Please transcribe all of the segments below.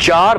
4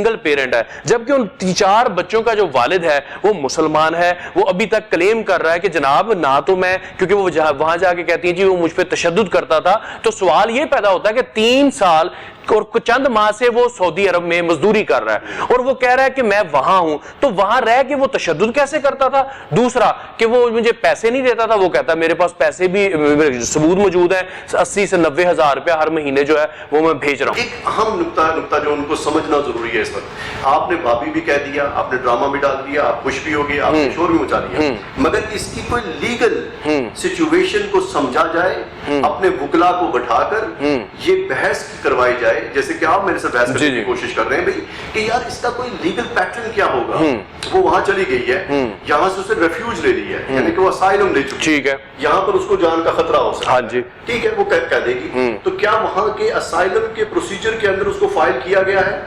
single parent ہے, جبکہ ان 4 بچوں کا جو والد ہے وہ مسلمان ہے. وہ ابھی تک کلیم کر رہا ہے کہ جناب نہ تو میں, کیونکہ وہ وہاں جا کے کہتی ہیں جی وہ مجھ پہ تشدد کرتا تھا. تو سوال یہ پیدا ہوتا ہے کہ 3 سال اور چند ماہ سے وہ سعودی عرب میں مزدوری کر رہا ہے, اور وہ کہہ رہا ہے کہ میں وہاں ہوں, تو وہاں رہ کے وہ تشدد کیسے کرتا تھا؟ دوسرا کہ وہ مجھے پیسے نہیں دیتا تھا, وہ کہتا ہے میرے پاس پیسے بھی ثبوت موجود ہیں, 80 سے 90 ہزار روپیہ ہر مہینے جو ہے وہ میں بھیج رہا ہوں. ایک اہم نقطہ جو ان کو سمجھنا ضروری ہے اس وقت, آپ نے بھابھی بھی کہہ دیا, آپ نے ڈرامہ بھی ڈال دیا, آپ خوش بھی ہو گئے, آپ نے شور بھی مچا دیا, مگر اس کی کوئی لیگل سچویشن کو سمجھا جائے, اپنے وکلا کو بٹھا کر یہ بحث کروائی جائے, جیسے کہ آپ میرے سے بحث کرنے کی کوشش کر رہے ہیں بھائی کہ یار اس کا کوئی لیگل پیٹرن کیا ہوگا. وہ وہاں چلی گئی ہے, یہاں سے اسے ریفیوج لے لی ہے, یعنی کہ وہ اسائلم لے چکی ہے, یہاں پر اس کو جان کا خطرہ ہو سکتا ہے, ٹھیک ہے, وہ کہہ دے گی. تو کیا وہاں کے اسائلم کے پروسیجر کے اندر اس کو فائل کیا گیا ہے؟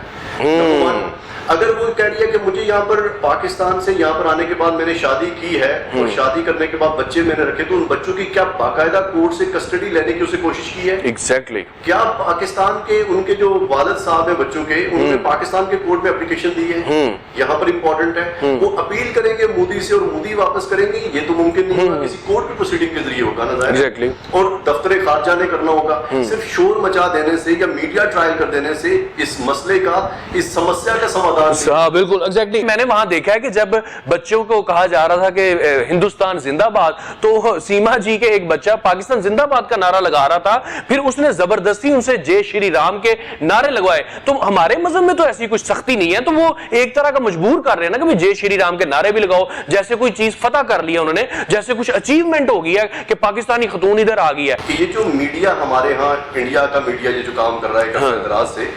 اگر وہ کہہ رہی ہے کہ مجھے یہاں پر پاکستان سے یہاں پر آنے کے بعد میں نے شادی کی ہے اور شادی کرنے کے بعد بچے میں نے رکھے, تو ان بچوں کی کیا باقاعدہ کورٹ سے کسٹڈی لینے کی اسے کوشش کی ہے؟ ایگزیکٹلی. کیا پاکستان کے ان کے جو والد صاحب ہیں بچوں کے, انہوں نے پاکستان کے کورٹ میں اپلیکیشن دی ہے؟ یہاں پر امپورٹنٹ ہے, وہ اپیل کریں گے مودی سے اور مودی واپس کریں گے, یہ تو ممکن نہیں ہوگا, کسی کورٹ کی پروسیڈنگ کے ذریعے ہوگا نا ظاہر, اور دفتر خارجہ نے کرنا ہوگا. صرف شور مچا دینے سے یا میڈیا ٹرائل کر دینے سے اس مسئلے کا, اس سمسیا کا سمادھان بالکل ایگزیکٹلی. میں نے وہاں دیکھا ہے کہ جب بچوں کو کہا جا رہا تھا کہ ہندوستان زندہ باد, تو سیما جی کے ایک بچہ پاکستان زندہ باد کا نعرہ لگا رہا تھا, پھر اس نے زبردستی ان سے جے شری رام کے نعرے لگوائے. تو ہمارے مذہب میں تو ایسی کچھ سختی نہیں ہے, تو وہ ایک طرح کا مجبور کر رہے ہیں نا کہ جے شری رام کے نعرے بھی لگاؤ, جیسے کوئی چیز فتح کر لیا انہوں نے, جیسے کچھ اچیومنٹ ہو گئی ہے کہ پاکستانی خاتون ادھر آ گئی ہے. یہ جو میڈیا ہمارے ہاں انڈیا کا میڈیا یہ جو کام کر رہا ہے اندراز سے,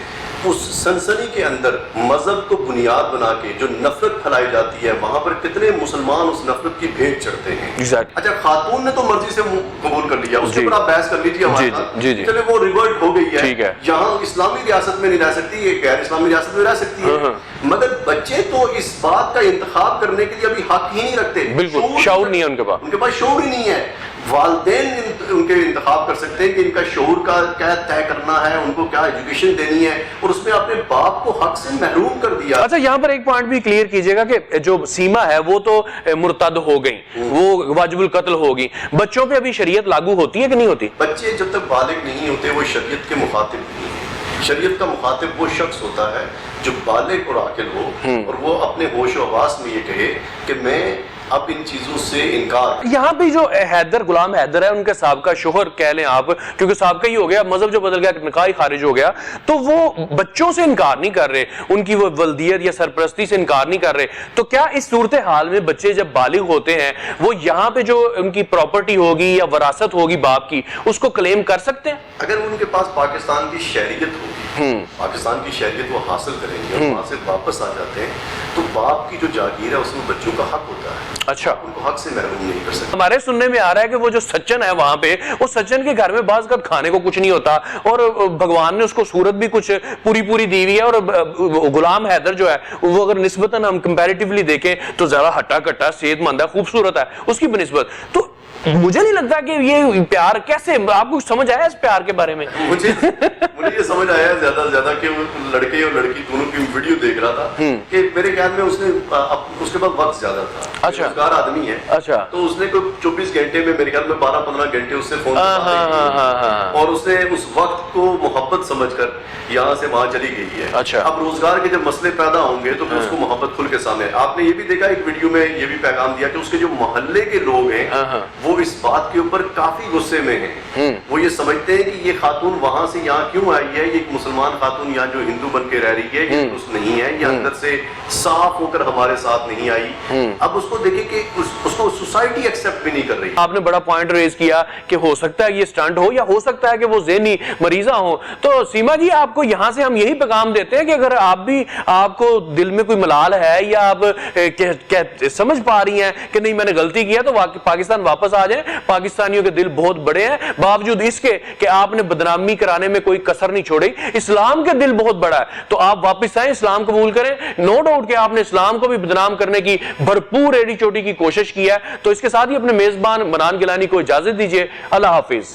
اس سنسنی کے اندر مذہب کو بنیاد بنا کے جو نفرت پھیلائی جاتی ہے, وہاں پر کتنے مسلمان اس نفرت کی بھیٹ چڑھتے ہیں. اچھا, خاتون نے تو مرضی سے قبول کر لیا, اس کے اوپر آپ بحث کر لیجیے ہمارے ساتھ, چلے وہ ریورٹ ہو گئی ہے, یہاں اسلامی ریاست میں نہیں رہ سکتی, یہ غیر اسلامی ریاست میں رہ سکتی ہے, مگر بچے تو اس بات کا انتخاب کرنے کے لیے ابھی حق ہی نہیں رکھتے. بالکل شعور نہیں ہے ان کے پاس شعور ہی نہیں ہے. والدین ان کے انتخاب کر سکتے ہیں کہ ان کا شعور کا کیا طے کرنا ہے, ان کو کیا ایجوکیشن دینی ہے, اور اس میں اپنے باپ کو حق سے محروم کر دیا. اچھا, یہاں پر ایک پوائنٹ بھی کلیئر کیجئے گا کہ جو سیما ہے وہ تو مرتد ہو گئی, وہ واجب القتل ہوگی, بچوں پہ ابھی شریعت لاگو ہوتی ہے کہ نہیں ہوتی؟ بچے جب تک بالغ نہیں ہوتے وہ شریعت کے مخاطب نہیں ہیں. شریعت کا مخاطب وہ شخص ہوتا ہے جو بالغ اور عاقل ہو, اور وہ اپنے ہوش و حواس میں یہ کہے کہ میں اب ان چیزوں سے انکار. یہاں پہ جو حیدر, غلام حیدر ہے, ان کے سابقہ شوہر کہہ لیں آپ, کیونکہ سابقہ ہی ہو گیا, مذہب جو بدل گیا, نکاح خارج ہو گیا, تو وہ بچوں سے انکار نہیں کر رہے, ان کی وہ ولدیت یا سرپرستی سے انکار نہیں کر رہے. تو کیا اس صورتحال میں بچے جب بالغ ہوتے ہیں, وہ یہاں پہ جو ان کی پراپرٹی ہوگی یا وراثت ہوگی باپ کی, اس کو کلیم کر سکتے ہیں؟ اگر ان کے پاس پاکستان کی شہریت ہوگی, پاکستان کی شہریت وہ حاصل کریں گے اور وہاں سے واپس آ جاتے ہیں, تو باپ کی جو جاگیر ہے اس میں بچوں کا حق ہوتا ہے. اچھا, ان کو حق سے محروم نہیں کر سکتے. ہمارے سننے میں آ رہا ہے کہ وہ جو سچن ہے وہاں پہ, وہ سچن کے گھر میں بعض کا کھانے کو کچھ نہیں ہوتا, اور بھگوان نے اس کو صورت بھی کچھ پوری دی ہوئی ہے, اور غلام حیدر جو ہے وہ اگر نسبتاً ہم کمپیریٹیولی دیکھیں تو زیادہ ہٹا کٹا, صحت مند ہے, خوبصورت ہے اس کی بنسبت. تو مجھے نہیں لگتا کہ یہ پیار کیسے, آپ کو سمجھ آیا اس پیار کے بارے میں؟ مجھے یہ سمجھ آیا زیادہ سے زیادہ کہ لڑکے اور لڑکی دونوں کی ویڈیو دیکھ رہا تھا کہ میرے خیال میں اس کے پاس وقت زیادہ تھا, اچھا, روزگار آدمی ہے, اچھا, تو اس نے کوئی 24 گھنٹے میں میرے خیال میں 12-15 گھنٹے اس سے فون اور اس نے اس وقت کو محبت سمجھ کر یہاں سے وہاں چلی گئی ہے. اچھا, اب روزگار کے جب مسئلے پیدا ہوں گے تو پھر اس کو محبت کھل کے سامنے. آپ نے یہ بھی دیکھا ایک ویڈیو میں, یہ بھی پیغام دیا کہ اس کے جو محلے کے لوگ ہیں وہ اس بات کے اوپر کافی غصے میں ہیں. وہ یہ سمجھتے ہیں کہ یہ خاتون وہاں سے یہاں کیوں آئی ہے, یہ ایک مسلمان خاتون یہاں جو ہندو بن کے رہ رہی ہے, یہ درست نہیں ہے, یہ اندر سے صاف ہو کر ہمارے ساتھ نہیں آئی. اب اس کو دیکھیں کہ اس کو سوسائٹی ایکسپٹ بھی نہیں کر رہی. آپ نے بڑا پوائنٹ ریز کیا کہ ہو سکتا ہے یہ سٹنٹ ہو, یا ہو سکتا ہے کہ وہ ذہنی مریضہ ہو. تو سیما جی, آپ کو یہاں سے ہم یہی پیغام دیتے ہیں کہ اگر آپ کو دل میں کوئی ملال ہے, یا آپ سمجھ پا رہی ہیں کہ نہیں میں نے غلطی کیا, تو پاکستان واپس آ جائیں. پاکستانیوں کے دل بہت بڑے ہیں, باوجود اس کے کہ آپ نے بدنامی کرانے میں کوئی کسر نہیں چھوڑی. اسلام کے دل بہت بڑا ہے, تو آپ واپس آئیں, اسلام قبول کریں. نو ڈاؤٹ کہ آپ نے اسلام کو بھی بدنام کرنے کی بھرپور ایڑی چوٹی کی کوشش کی ہے. تو اس کے ساتھ ہی اپنے میزبان منان گیلانی کو اجازت دیجیے. اللہ حافظ.